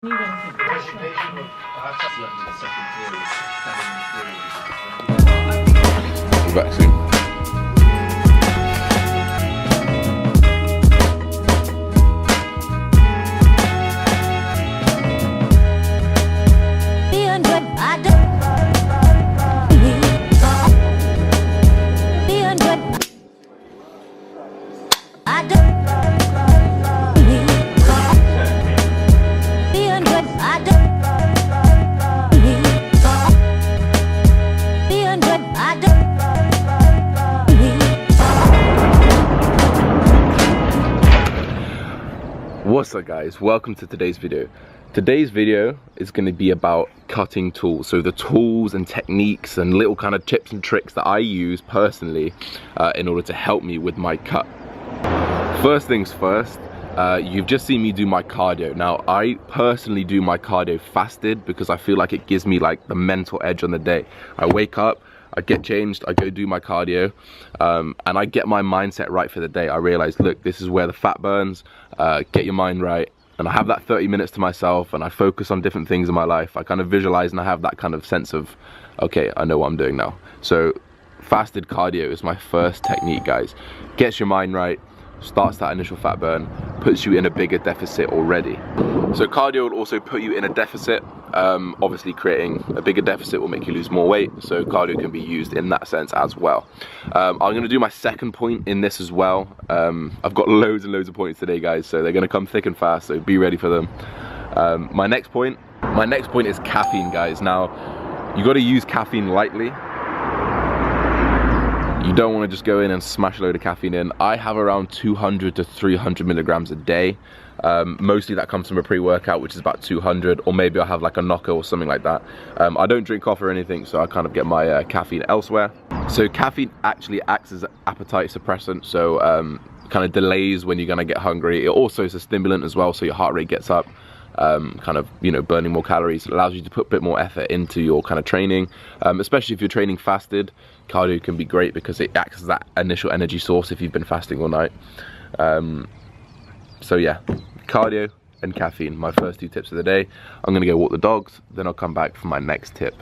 We're back soon. What's up guys, welcome to today's video. Today's video is going to be about cutting tools, so the tools and techniques and little kind of tips and tricks that I use personally in order to help me with my cut. First things first, you've just seen me do my cardio. Now I personally do my cardio fasted because I feel like it gives me like the mental edge on the day. I wake up, I get changed, I go do my cardio, and I get my mindset right for the day. I realize, look, this is where the fat burns, get your mind right, and I have that 30 minutes to myself and I focus on different things in my life. I kind of visualize and I have that kind of sense of, okay, I know what I'm doing now. So fasted cardio is my first technique, guys. Gets your mind right, starts that initial fat burn, puts you in a bigger deficit already. So cardio will also put you in a deficit. Obviously creating a bigger deficit will make you lose more weight, so cardio can be used in that sense as well. I'm going to do my second point in this as well. I've got loads and loads of points today, guys, so they're going to come thick and fast, so be ready for them. My next point is caffeine, guys. Now you got to use caffeine lightly. You don't want to just go in and smash a load of caffeine in. I have around 200 to 300 milligrams a day. Mostly that comes from a pre-workout, which is about 200, or maybe I'll have like a knocker or something like that. I don't drink coffee or anything, so I kind of get my caffeine elsewhere. So caffeine actually acts as an appetite suppressant, so kind of delays when you're gonna get hungry. It also is a stimulant as well, so your heart rate gets up, kind of, you know, burning more calories. It allows you to put a bit more effort into your kind of training, especially if you're training fasted. Cardio can be great because it acts as that initial energy source if you've been fasting all night. So yeah, cardio and caffeine, my first two tips of the day. I'm gonna go walk the dogs, then I'll come back for my next tip.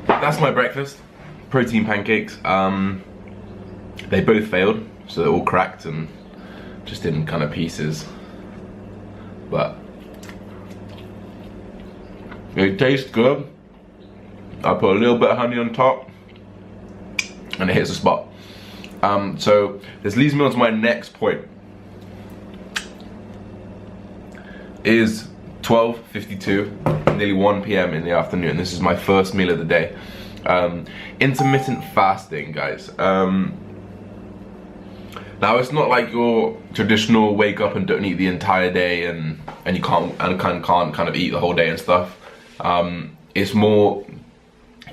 That's my breakfast, protein pancakes. They both failed, so they're all cracked and just in kind of pieces, but it tastes good. I put a little bit of honey on top and it hits the spot. So this leads me on to my next point. Is 12:52, nearly 1 p.m. in the afternoon. This is my first meal of the day. Intermittent fasting, guys. Now it's not like your traditional wake up and don't eat the entire day and you can't kind of eat the whole day and stuff. It's more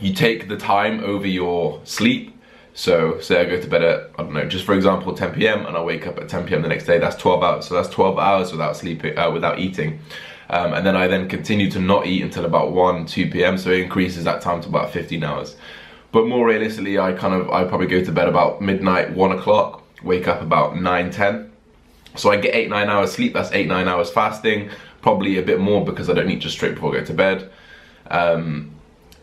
you take the time over your sleep. So say I go to bed at, I don't know, just for example 10 p.m. and I wake up at 10 p.m. the next day. That's 12 hours. So that's 12 hours without sleeping, without eating. And then I continue to not eat until about 1, 2 p.m. So it increases that time to about 15 hours. But more realistically, I probably go to bed about midnight, 1 o'clock, wake up about 9, 10. So I get 8, 9 hours sleep. That's 8, 9 hours fasting, probably a bit more because I don't eat just straight before I go to bed. And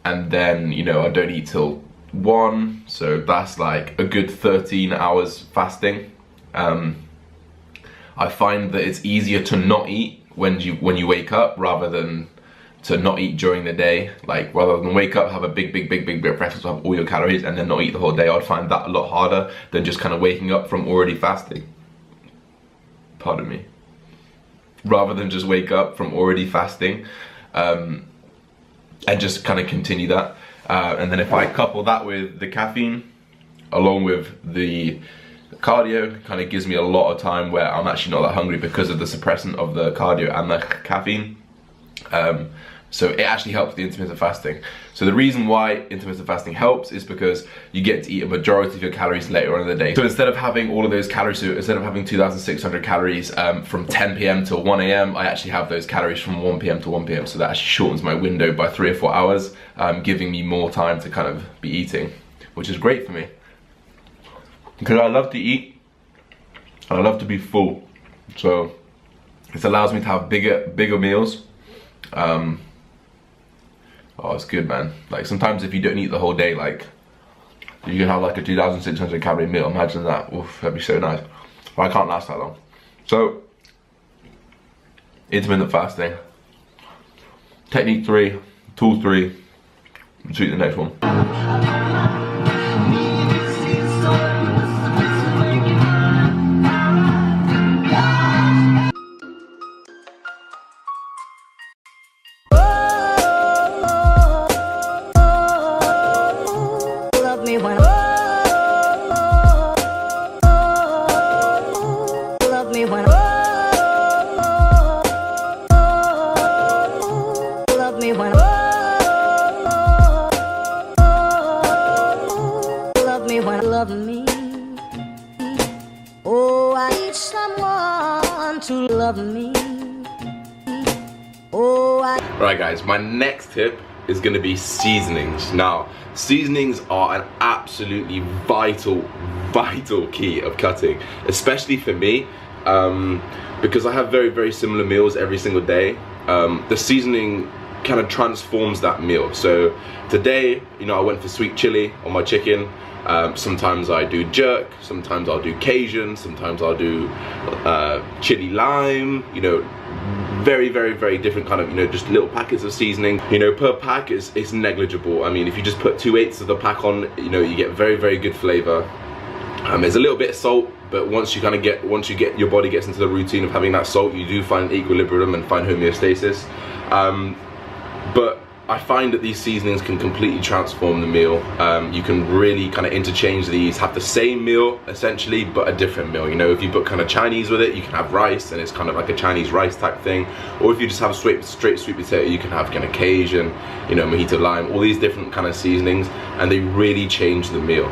then, you know, I don't eat till 1, so that's like a good 13 hours fasting. I find that it's easier to not eat when you wake up rather than to not eat during the day. Like rather than wake up, have a big breakfast, have all your calories and then not eat the whole day. I'd find that a lot harder than just kind of waking up from already fasting. Pardon me. Rather than just wake up from already fasting and just kind of continue that. And then if I couple that with the caffeine along with the cardio, kind of gives me a lot of time where I'm actually not that hungry because of the suppressant of the cardio and the caffeine. So it actually helps the intermittent fasting. So the reason why intermittent fasting helps is because you get to eat a majority of your calories later on in the day. So instead of having all of those calories, so instead of having 2,600 calories from 10 p.m. till 1 a.m., I actually have those calories from 1 p.m. to 1 p.m. So that actually shortens my window by 3 or 4 hours, giving me more time to kind of be eating, which is great for me. Because I love to eat, and I love to be full. So this allows me to have bigger meals. Oh, it's good, man. Like sometimes if you don't eat the whole day, like you can have like a 2,600 calorie meal. Imagine that. Oof, that'd be so nice. But I can't last that long. So, intermittent fasting. Technique 3, tool 3. See you in the next one. Love me. Oh, I need someone to love me. Oh, Right guys, my next tip is gonna be seasonings. Now, seasonings are an absolutely vital key of cutting, especially for me, because I have very similar meals every single day. The seasoning kind of transforms that meal. So today, you know, I went for sweet chili on my chicken. Sometimes I do jerk, sometimes I'll do Cajun, sometimes I'll do chili lime, you know, very different kind of, you know, just little packets of seasoning. You know, per pack it's negligible. I mean, if you just put 2/8 of the pack on, you know, you get very good flavor. There's a little bit of salt, but once you get your body gets into the routine of having that salt, you do find equilibrium and find homeostasis. But I find that these seasonings can completely transform the meal. You can really kind of interchange these, have the same meal essentially, but a different meal. You know, if you put kind of Chinese with it, you can have rice, and it's kind of like a Chinese rice type thing. Or if you just have a straight sweet potato, you can have kind of Cajun, you know, mojito lime, all these different kind of seasonings, and they really change the meal.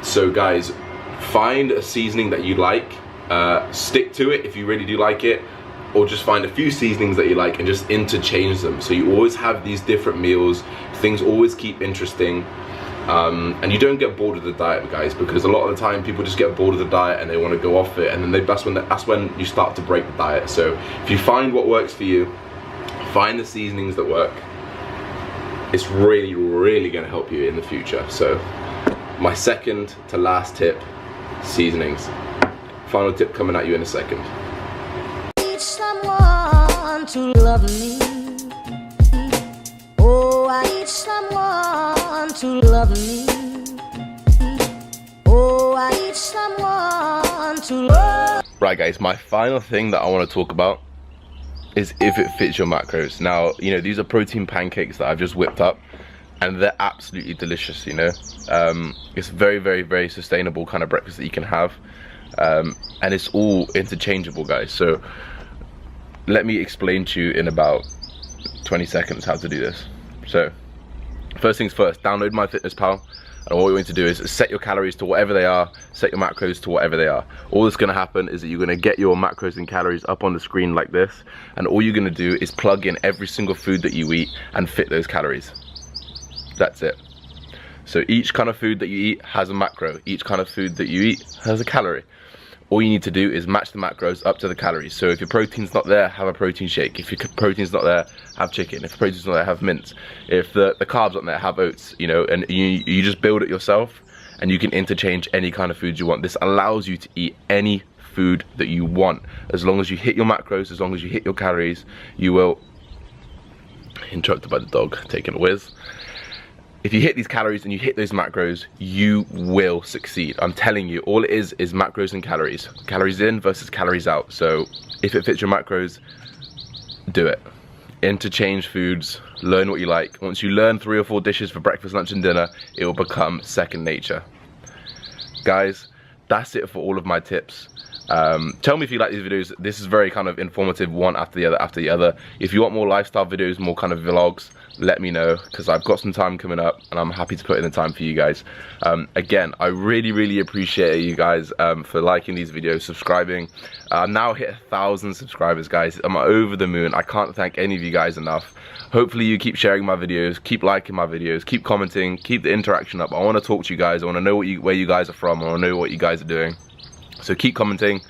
So guys, find a seasoning that you like, stick to it if you really do like it, or just find a few seasonings that you like and just interchange them. So you always have these different meals, things always keep interesting, and you don't get bored of the diet, guys, because a lot of the time people just get bored of the diet and they want to go off it, and then that's when you start to break the diet. So if you find what works for you, find the seasonings that work, it's really going to help you in the future. So my second to last tip, seasonings. Final tip coming at you in a second. someone to love me. Oh, I need someone to love me. Oh, I need someone to love. Right guys, my final thing that I want to talk about is if it fits your macros. Now, you know, these are protein pancakes that I've just whipped up, and they're absolutely delicious, you know. It's very sustainable kind of breakfast that you can have, and it's all interchangeable, guys. So let me explain to you in about 20 seconds how to do this. So first things first, download MyFitnessPal, and all you need to do is set your calories to whatever they are, set your macros to whatever they are. All that's going to happen is that you're going to get your macros and calories up on the screen like this, and all you're going to do is plug in every single food that you eat and fit those calories. That's it. So each kind of food that you eat has a macro, each kind of food that you eat has a calorie. All you need to do is match the macros up to the calories. So if your protein's not there, have a protein shake. If your protein's not there, have chicken. If the protein's not there, have mince. If the carbs aren't there, have oats, you know, and you just build it yourself, and you can interchange any kind of food you want. This allows you to eat any food that you want. As long as you hit your macros, as long as you hit your calories, you will. Interrupted by the dog taking a whiz. If you hit these calories and you hit those macros, you will succeed. I'm telling you, all it is macros and calories. Calories in versus calories out. So if it fits your macros, do it. Interchange foods, learn what you like. Once you learn 3 or 4 dishes for breakfast, lunch and dinner, it will become second nature. Guys, that's it for all of my tips. Tell me if you like these videos. This is very kind of informative, one after the other. If you want more lifestyle videos, more kind of vlogs, let me know, because I've got some time coming up and I'm happy to put in the time for you guys. Again, I really appreciate you guys for liking these videos, subscribing. I've now hit 1,000 subscribers, guys. I'm over the moon. I can't thank any of you guys enough. Hopefully you keep sharing my videos, keep liking my videos, keep commenting, keep the interaction up. I want to talk to you guys. I want to know where you guys are from. I want to know what you guys are doing. So keep commenting,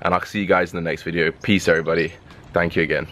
and I'll see you guys in the next video. Peace, everybody. Thank you again.